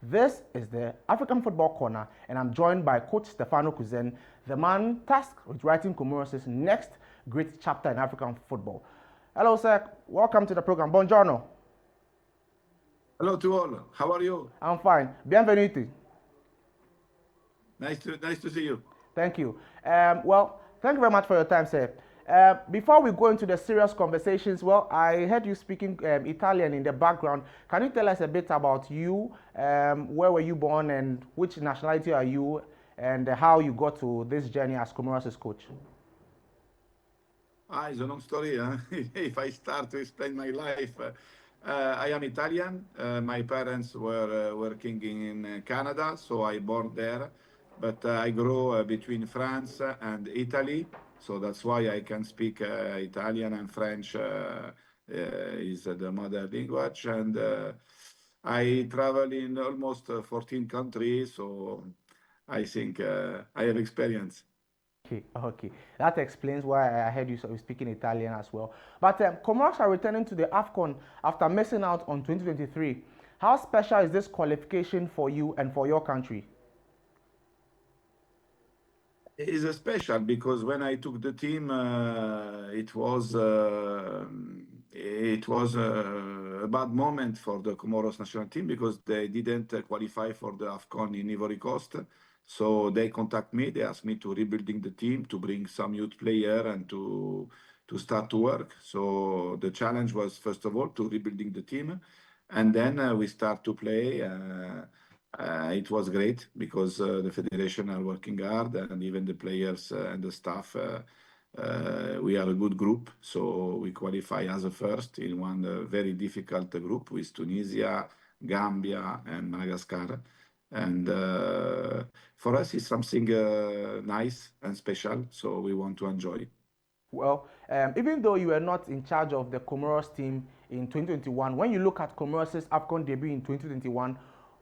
This is the African Football Corner, and I'm joined by Coach Stefano Cusin, the man tasked with writing Comoros' next great chapter in African football. Hello, sir. Welcome to the program. Buongiorno. Hello to all. How are you? I'm fine. Bienvenuti. Nice to see you. Thank you. Thank you very much for your time, sir. Before we go into the serious conversations, I heard you speaking Italian in the background. Can you tell us a bit about you? Where were you born and which nationality are you? And how you got to this journey as Comoros' coach? It's a long story. Huh? If I start to explain my life, I am Italian. My parents were working in Canada, so I born there. But I grew between France and Italy, so that's why I can speak Italian and French is the mother language. And I travel in almost 14 countries, so I think I have experience. Okay. That explains why I heard you speaking Italian as well. But Comoros are returning to the Afcon after missing out on 2023. How special is this qualification for you and for your country? Is a special because when I took the team, it was a bad moment for the Comoros national team because they didn't qualify for the Afcon in Ivory Coast. So they contact me. They asked me to rebuilding the team, to bring some youth player and to start to work. So the challenge was first of all to rebuilding the team, and then we start to play. It was great because the federation are working hard and even the players and the staff. We are a good group, so we qualify as a first in one very difficult group with Tunisia, Gambia, and Madagascar. And for us, it's something nice and special, so we want to enjoy. Even though you were not in charge of the Comoros team in 2021, when you look at Comoros' AFCON debut in 2021,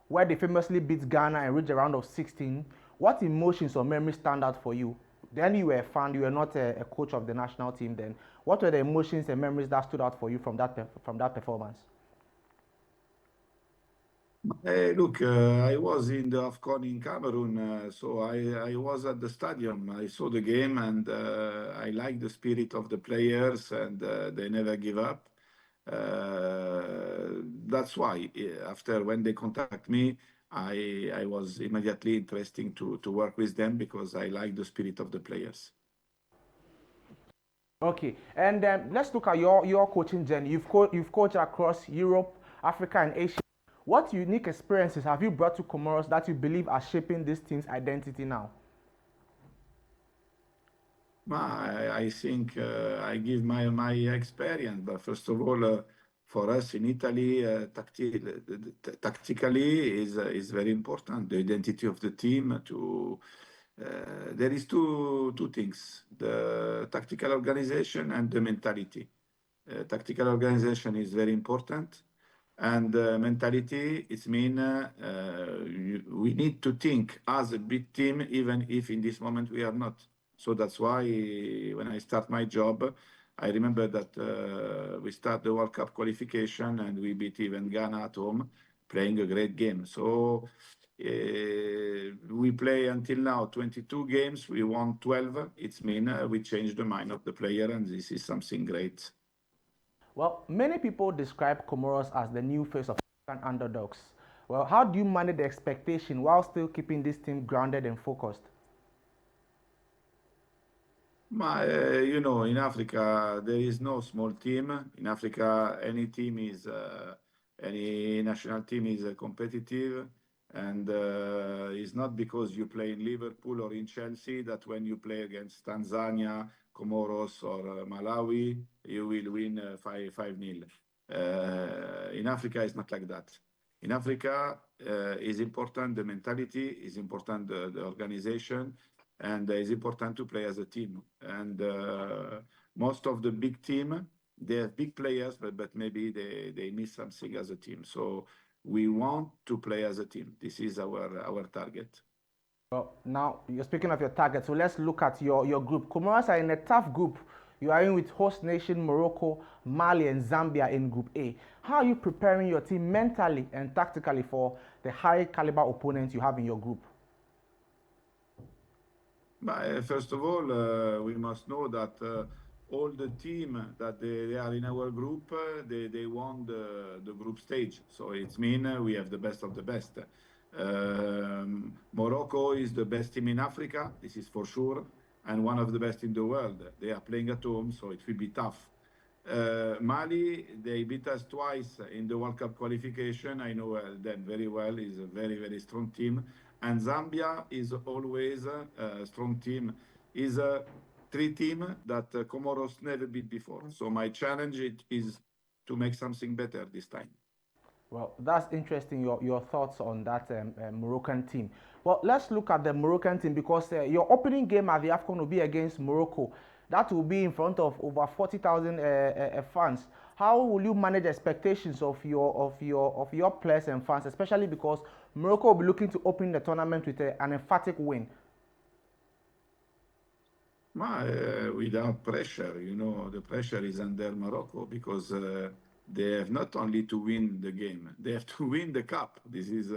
where they famously beat Ghana and reached the round of 16, what emotions or memories stand out for you? Then you were a fan, you were not a coach of the national team then. What were the emotions and memories that stood out for you from that performance? Hey, look, I was in the Afcon in Cameroon, so I was at the stadium. I saw the game and I like the spirit of the players and they never give up. That's why after when they contact me, I was immediately interesting to work with them because I like the spirit of the players. Okay, and let's look at your coaching journey. You've coached across Europe, Africa, and Asia. What unique experiences have you brought to Comoros that you believe are shaping this team's identity now? I think I give my experience, but first of all, for us in Italy, tactically is very important. The identity of the team. There is two things: the tactical organization and the mentality. Tactical organization is very important, and mentality is mean we need to think as a big team, even if in this moment we are not. So that's why when I start my job, I remember that we start the World Cup qualification and we beat even Ghana at home, playing a great game. So we play until now 22 games. We won 12. It's mean we changed the mind of the player, and this is something great. Well, many people describe Comoros as the new face of African underdogs. Well, how do you manage the expectation while still keeping this team grounded and focused? In Africa, there is no small team. In Africa, any national team is competitive. And it's not because you play in Liverpool or in Chelsea that when you play against Tanzania, Comoros, or Malawi, you will win 5-0. In Africa, it's not like that. In Africa, is important the mentality, is important the organization, and it's important to play as a team. And most of the big team, they have big players, but maybe they miss something as a team. So we want to play as a team. This is our target. Well, now you're speaking of your target, so let's look at your group. Comoros are in a tough group. You are in with host nation Morocco, Mali, and Zambia in Group A. How are you preparing your team mentally and tactically for the high caliber opponents you have in your group? First of all, we must know that all the team that they are in our group, they won the group stage. So it means we have the best of the best. Morocco is the best team in Africa, this is for sure, and one of the best in the world. They are playing at home, so it will be tough. Mali, they beat us twice in the World Cup qualification. I know them very well. It's a very, very strong team. And Zambia is always a strong team. Is a three team that Comoros never beat before. So my challenge is to make something better this time. Well, that's interesting, your thoughts on that Moroccan team. Well, let's look at the Moroccan team because your opening game at the Afcon will be against Morocco. That will be in front of over 40,000 fans. How will you manage expectations of your players and fans, especially because Morocco will be looking to open the tournament with an emphatic win? Without pressure, the pressure is under Morocco because they have not only to win the game, they have to win the cup. This is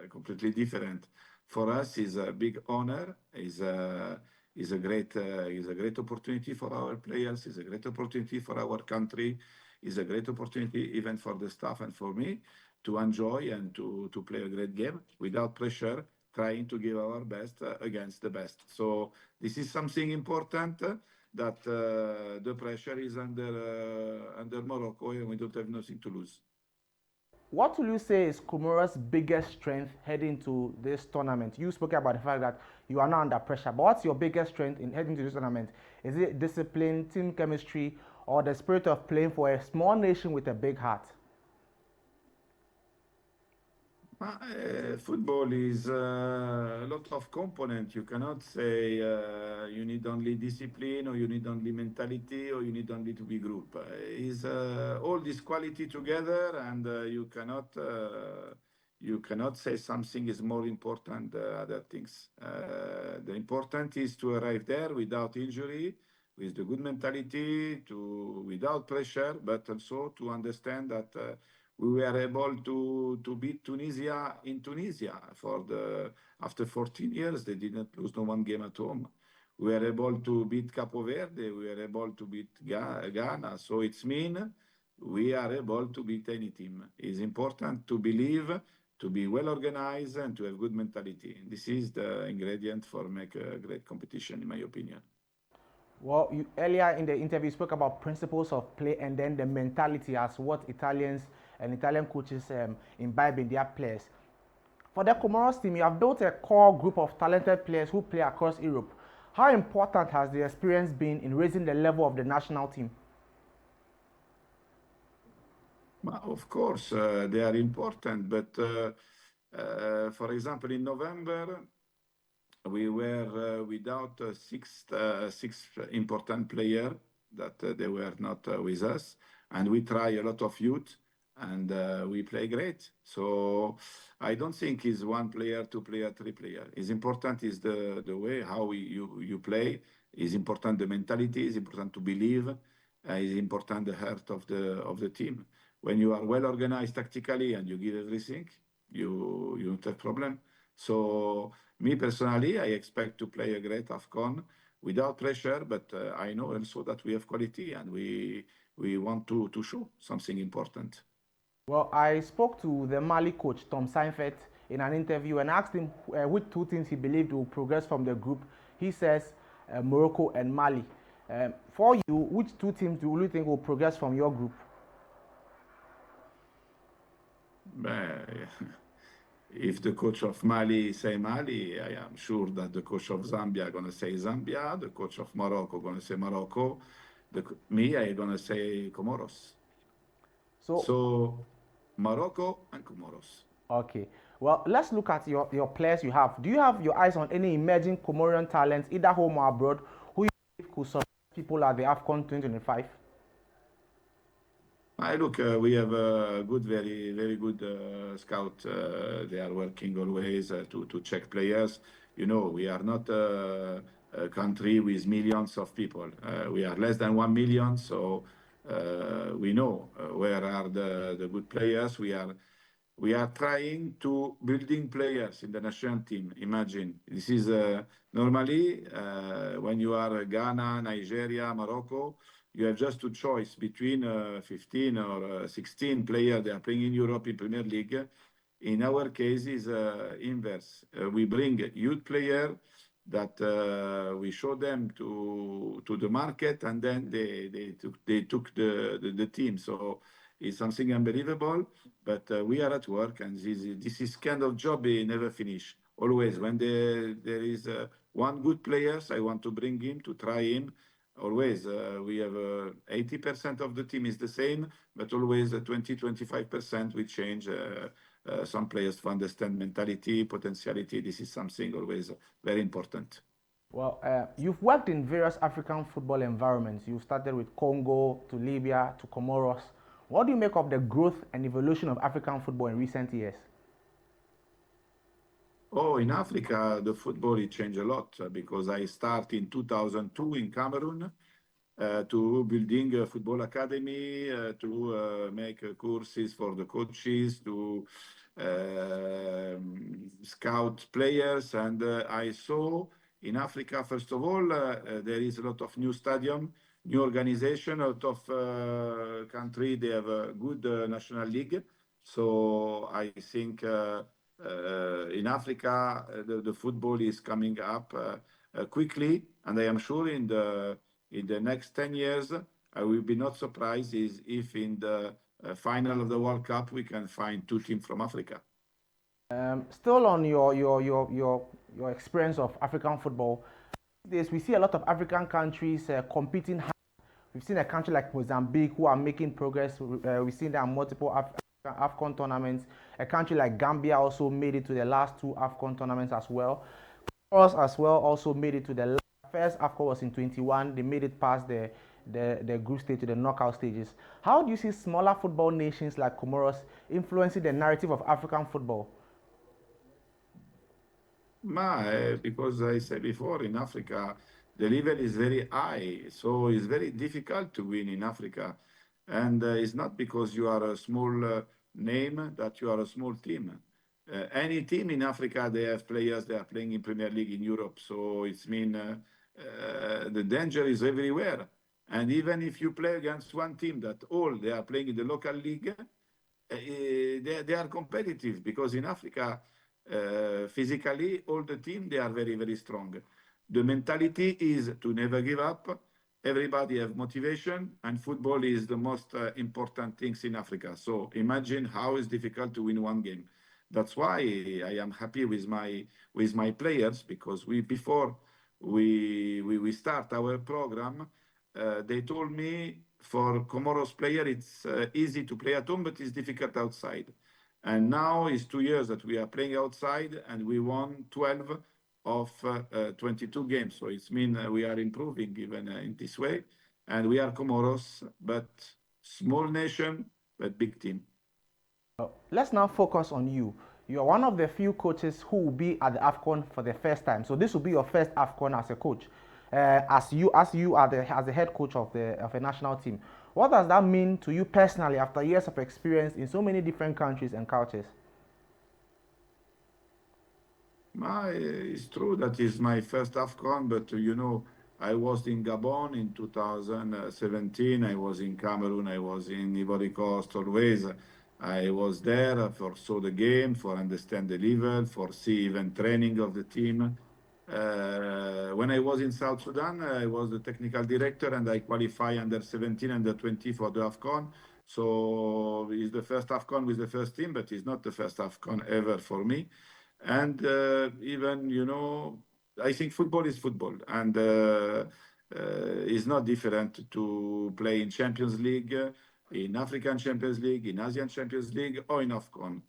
completely different. For us, is a big honor. Is a great opportunity for our players. Is a great opportunity for our country. Is a great opportunity even for the staff and for me to enjoy and to play a great game without pressure, trying to give our best against the best. So this is something important that the pressure is under Morocco and we don't have nothing to lose. What will you say is Comoros' biggest strength heading to this tournament? You spoke about the fact that you are not under pressure, but what's your biggest strength in heading to this tournament? Is it discipline, team chemistry, or the spirit of playing for a small nation with a big heart? Football is a lot of component. You cannot say you need only discipline or you need only mentality or you need only to be group. Is all this quality together, and you cannot say something is more important than other things. The important is to arrive there without injury, with the good mentality, without pressure, but also to understand that. We were able to beat Tunisia in Tunisia after 14 years. They didn't lose no one game at home. We were able to beat Capo Verde. We were able to beat Ghana. So it's mean we are able to beat any team. It's important to believe, to be well organized, and to have good mentality. This is the ingredient for make a great competition, in my opinion. Well, earlier in the interview, you spoke about principles of play and then the mentality as what Italians and Italian coaches imbibe in their players. For the Comoros team, you have built a core group of talented players who play across Europe. How important has the experience been in raising the level of the national team? Of course, they are important, but for example, in November, we were without six important players that they were not with us, and we try a lot of youth, and we play great. So I don't think it's one player, two player, three player. It's important is the way how you play. Is important the mentality. Is important to believe. Is important the heart of the team. When you are well organized tactically and you give everything, you don't have problem. So me personally, I expect to play a great Afcon without pressure, but I know also that we have quality and we want to show something important. Well, I spoke to the Mali coach, Tom Seinfeld, in an interview and asked him which two teams he believed will progress from the group. He says Morocco and Mali. For you, which two teams do you think will progress from your group? If the coach of Mali say Mali, I am sure that the coach of Zambia gonna say Zambia, the coach of Morocco gonna say Morocco, me I gonna say Comoros. So Morocco and Comoros. Okay. Well, let's look at your players you have. Do you have your eyes on any emerging Comorian talents, either home or abroad, who you think could surprise people at the AFCON 2025? Look, we have a good, very, very good scout. They are working always to check players. We are not country with millions of people. We are less than 1 million, so we know where are the good players. We are trying to building players in the national team. Imagine this is normally when you are Ghana, Nigeria, Morocco, you have just to choice between 15 or 16 players that are playing in Europe in Premier League. In our case, is inverse. We bring youth player that we show them to the market, and then they took the team. So it's something unbelievable. But we are at work, and this is kind of job never finish. Always when there is one good players, I want to bring him to try him. Always we have 80% of the team is the same, but always 20-25% we change. Some players to understand mentality, potentiality. This is something always very important. Well, you've worked in various African football environments. You started with Congo to Libya to Comoros. What do you make of the growth and evolution of African football in recent years? Oh, in Africa, the football it changed a lot because I started in 2002 in Cameroon to building a football academy, to make courses for the coaches, to scout players. And I saw in Africa, first of all, there is a lot of new stadium, new organization, a lot of country, they have a good national league. So I think in Africa, the football is coming up quickly, and I am sure in the next 10 years, I will be not surprised if in the final of the World Cup we can find two teams from Africa. Still on your experience of African football, we see a lot of African countries competing hard. We've seen a country like Mozambique who are making progress. We've seen there are multiple Afcon tournaments. A country like Gambia also made it to the last two Afcon tournaments as well. Us as well also made it to the first Afcon was in 21. They made it past the group stage to the knockout stages. How do you see smaller football nations like Comoros influencing the narrative of African football? Because I said before, in Africa, the level is very high, so it's very difficult to win in Africa. And it's not because you are a small name that you are a small team. Any team in Africa, they have players that are playing in Premier League in Europe. So it's mean the danger is everywhere. And even if you play against one team that all they are playing in the local league, they are competitive because in Africa, physically, all the team, they are very, very strong. The mentality is to never give up. Everybody have motivation, and football is the most important things in Africa. So imagine how it's difficult to win one game. That's why I am happy with my players, because before we start our program, they told me for Comoros player it's easy to play at home, but it's difficult outside. And now it's 2 years that we are playing outside, and we won 12 of 22 games. So it means we are improving even in this way. And we are Comoros, but small nation, but big team. Let's now focus on you. You are one of the few coaches who will be at the Afcon for the first time. So this will be your first Afcon as a coach, as you are as the head coach of a national team. What does that mean to you personally after years of experience in so many different countries and cultures? It's true that is my first Afcon, but I was in Gabon in 2017. I was in Cameroon. I was in Ivory Coast always. I was there for saw the game, for understand the level, for see even training of the team. When I was in South Sudan, I was the technical director, and I qualify under 17 and under 20 for the Afcon. So it's the first Afcon with the first team, but it's not the first Afcon ever for me. And even, I think football is football, and it's not different to play in Champions League, in African Champions League, in Asian Champions League, or in Afcon.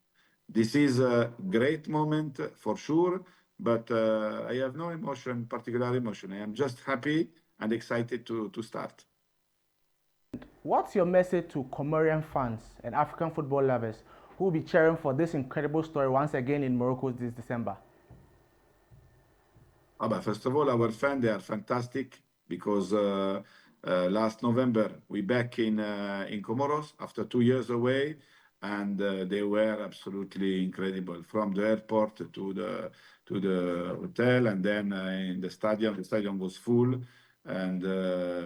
This is a great moment for sure, but I have no emotion, particular emotion. I am just happy and excited to start. What's your message to Comorian fans and African football lovers who will be cheering for this incredible story once again in Morocco this December? But first of all, our fans, they are fantastic because last November we back in Comoros after 2 years away, and they were absolutely incredible from the airport to the hotel, and then in the stadium. The stadium was full, and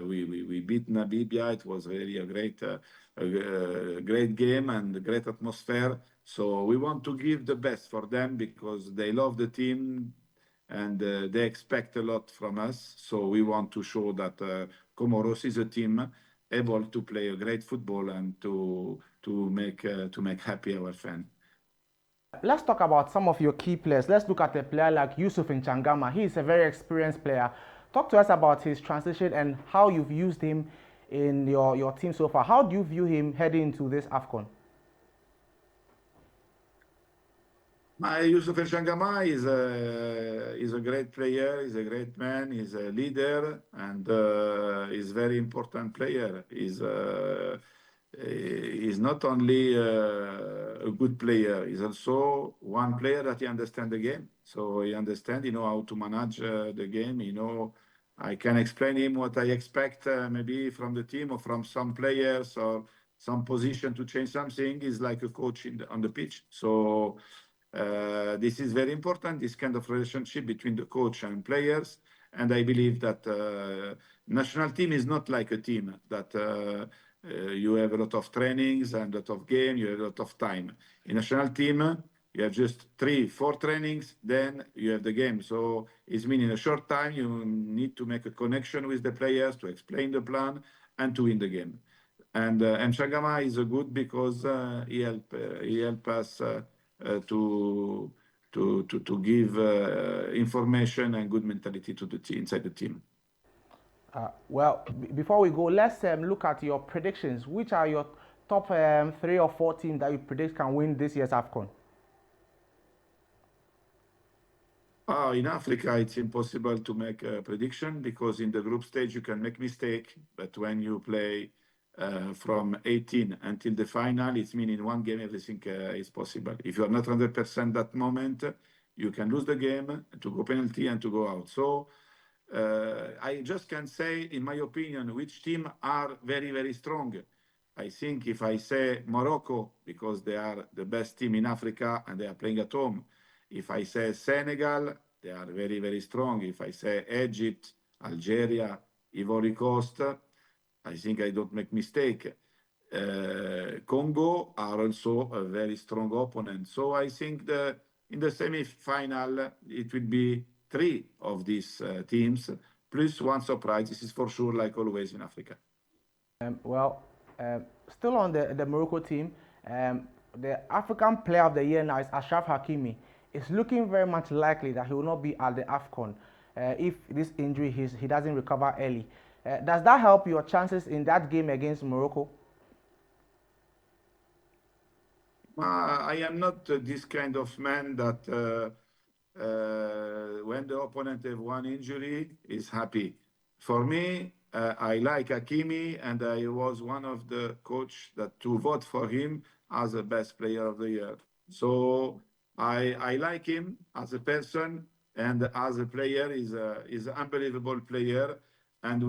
we beat Namibia. It was really a great game and a great atmosphere. So we want to give the best for them because they love the team and they expect a lot from us. So we want to show that Comoros is a team able to play a great football and to make happy our fans. Let's talk about some of your key players. Let's look at a player like Yusuf Nchangama. He is a very experienced player. Talk to us about his transition and how you've used him in your team so far. How do you view him heading into this Afcon? Yusuf El Shangama is a great player. He's a great man. He's a leader, and he's a very important player. He's not only a good player. He's also one player that he understands the game. So he understands. He know how to manage the game. I can explain him what I expect maybe from the team or from some players or some position to change something. He's like a coach on the pitch. So. This is very important, this kind of relationship between the coach and players. And I believe that national team is not like a team that you have a lot of trainings and a lot of game, you have a lot of time. In national team, you have just 3, 4 trainings, then you have the game. So it means in a short time, you need to make a connection with the players, to explain the plan, and to win the game. And Shagama is a good because he help us to give information and good mentality to the team inside the team. Before we go, let's look at your predictions. Which are your top 3 or 4 teams that you predict can win this year's Afcon? In Africa, it's impossible to make a prediction because in the group stage you can make mistake, but when you play from 18 until the final, it's mean in one game everything is possible. If you are not 100% that moment, you can lose the game, to go penalty and to go out. So I just can say, in my opinion, which team are very, very strong. I think if I say Morocco, because they are the best team in Africa and they are playing at home. If I say Senegal, they are very, very strong. If I say Egypt, Algeria, Ivory Coast, I think I don't make mistake. Congo are also a very strong opponent. So I think in the semi-final, it will be 3 of these teams, plus one surprise. This is for sure, like always in Africa. Still on the Morocco team, the African Player of the Year now is Achraf Hakimi. It's looking very much likely that he will not be at the Afcon if this injury he doesn't recover early. Does that help your chances in that game against Morocco? I am not this kind of man that when the opponent have one injury is happy. For me, I like Hakimi, and I was one of the coach that to vote for him as the best player of the year. So I like him as a person, and as a player, is an unbelievable player. And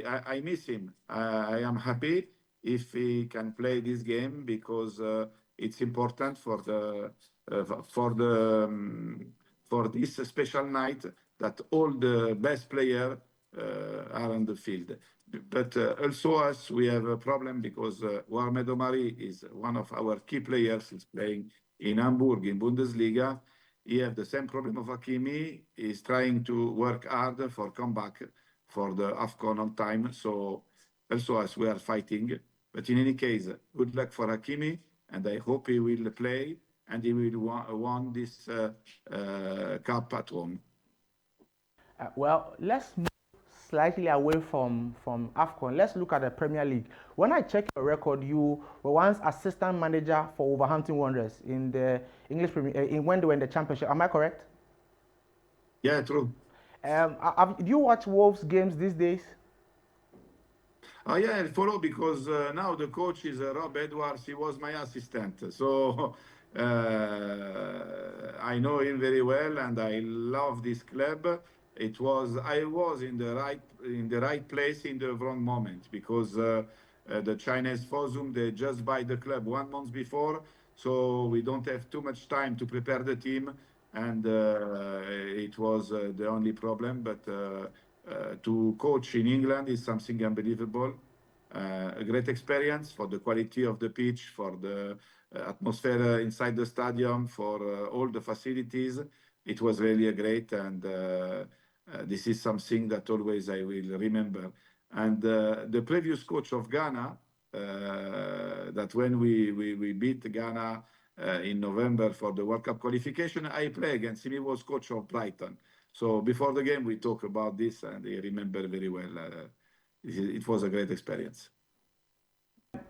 I miss him. I am happy if he can play this game because it's important for this special night that all the best players are on the field. But also us, we have a problem because Mohamed Omari is one of our key players. He's playing in Hamburg in Bundesliga. He has the same problem of Hakimi. He's trying to work hard for comeback for the Afcon on time. So also as we are fighting. But in any case, good luck for Hakimi, and I hope he will play and he will won this cup at home. Let's move slightly away from Afcon. Let's look at the Premier League. When I check your record, you were once assistant manager for Wolverhampton Wanderers in the English Premier when they were in the Championship. Am I correct? Yeah, true. Do you watch Wolves games these days? Yeah, I follow because now the coach is Rob Edwards. He was my assistant. So I know him very well and I love this club. I was in the right place in the wrong moment because the Chinese Forum they just buy the club 1 month before, so we don't have too much time to prepare the team, and it was the only problem. But to coach in England is something unbelievable. A great experience for the quality of the pitch, for the atmosphere inside the stadium, for all the facilities. It was really a great, and this is something that always I will remember. And the previous coach of Ghana, that when we beat Ghana in November for the World Cup qualification, I played against him. He was coach of Brighton. So before the game, we talk about this, and I remember very well. It was a great experience.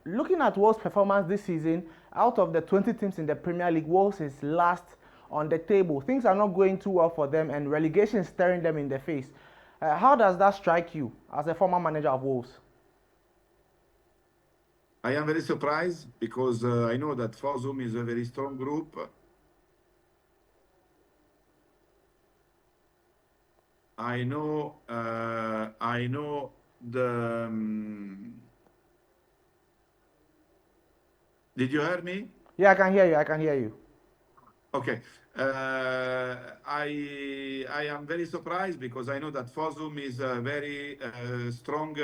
Looking at Wolves' performance this season, out of the 20 teams in the Premier League, Wolves is last on the table. Things are not going too well for them, and relegation is staring them in the face. How does that strike you as a former manager of Wolves? I am very surprised because I know that Forzum is a very strong group. I know the. Did you hear me? Yeah, I can hear you. I can hear you. Okay. I am very surprised because I know that Forzum is a very strong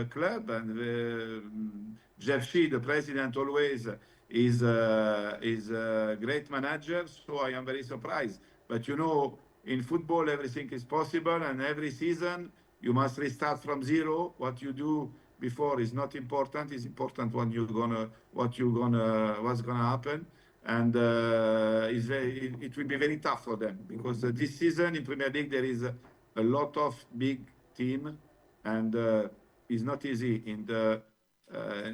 club, and Jeff Shee, the president, always is a great manager. So I am very surprised. But you know, in football, everything is possible, and every season you must restart from zero. What you do before is not important. It's important what's gonna happen, and it will be very tough for them because this season in Premier League there is a lot of big team, and it's not easy in the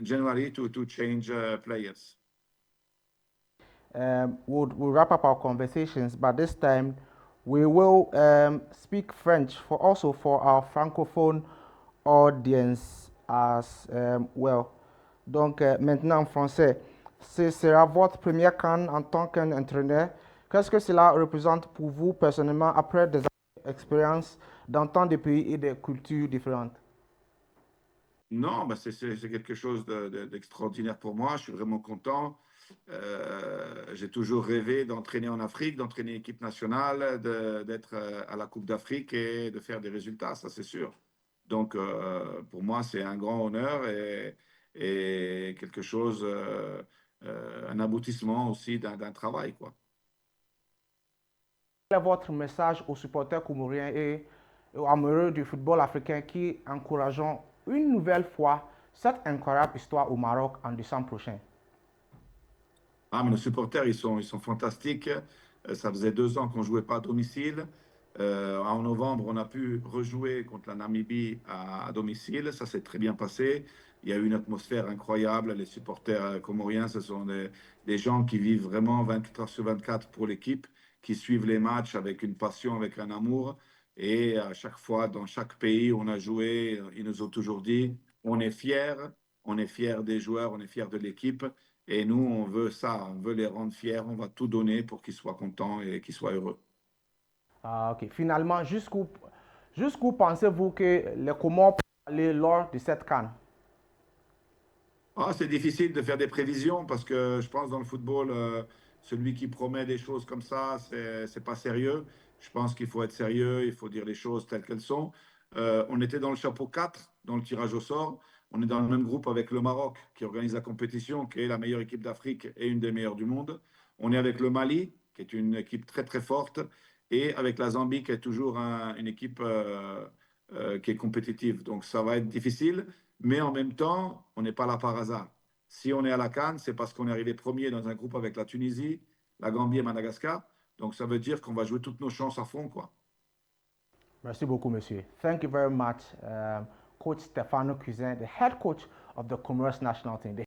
January to change players. We'll wrap up our conversations, but this time we will speak French for our francophone audience as well. Donc maintenant en français, ce sera votre première CAN en tant qu'entraîneur. Qu'est-ce que cela représente pour vous personnellement après des expériences dans tant de pays et de cultures différentes? Non, bah c'est quelque chose d'extraordinaire pour moi. Je suis vraiment content. J'ai toujours rêvé d'entraîner en Afrique, d'entraîner l'équipe nationale, d'être à la Coupe d'Afrique et de faire des résultats, ça c'est sûr. Donc pour moi, c'est un grand honneur et quelque chose, un aboutissement aussi d'un travail, quoi. Quel est votre message aux supporters comoriens et aux amoureux du football africain qui encourageons une nouvelle fois cette incroyable histoire au Maroc en décembre prochain? Ah, mais nos supporters, ils sont fantastiques. Ça faisait 2 ans qu'on ne jouait pas à domicile. En novembre, on a pu rejouer contre la Namibie à domicile. Ça s'est très bien passé. Il y a eu une atmosphère incroyable. Les supporters comoriens, ce sont des gens qui vivent vraiment 24 heures sur 24 pour l'équipe, qui suivent les matchs avec une passion, avec un amour. Et à chaque fois, dans chaque pays où on a joué, ils nous ont toujours dit, on est fiers des joueurs, on est fiers de l'équipe. Et nous, on veut ça, on veut les rendre fiers, on va tout donner pour qu'ils soient contents et qu'ils soient heureux. Ah, ok. Finalement, jusqu'où pensez-vous que les Comores peuvent aller lors de cette CAN? Ah, c'est difficile de faire des prévisions parce que je pense dans le football, celui qui promet des choses comme ça, c'est pas sérieux. Je pense qu'il faut être sérieux, il faut dire les choses telles qu'elles sont. On était dans le chapeau 4, dans le tirage au sort. On est dans le même groupe avec le Maroc qui organise la compétition, qui est la meilleure équipe d'Afrique et une des meilleures du monde. On est avec le Mali, qui est une équipe très très forte, et avec la Zambie, qui est toujours une équipe qui est compétitive. Donc ça va être difficile. Mais en même temps, on n'est pas là par hasard. Si on est à la CAN, c'est parce qu'on est arrivé premier dans un groupe avec la Tunisie, la Gambie et Madagascar. Donc ça veut dire qu'on va jouer toutes nos chances à fond, quoi. Merci beaucoup, monsieur. Thank you very much, Coach Stefano Cusin, the head coach of the Comoros national team.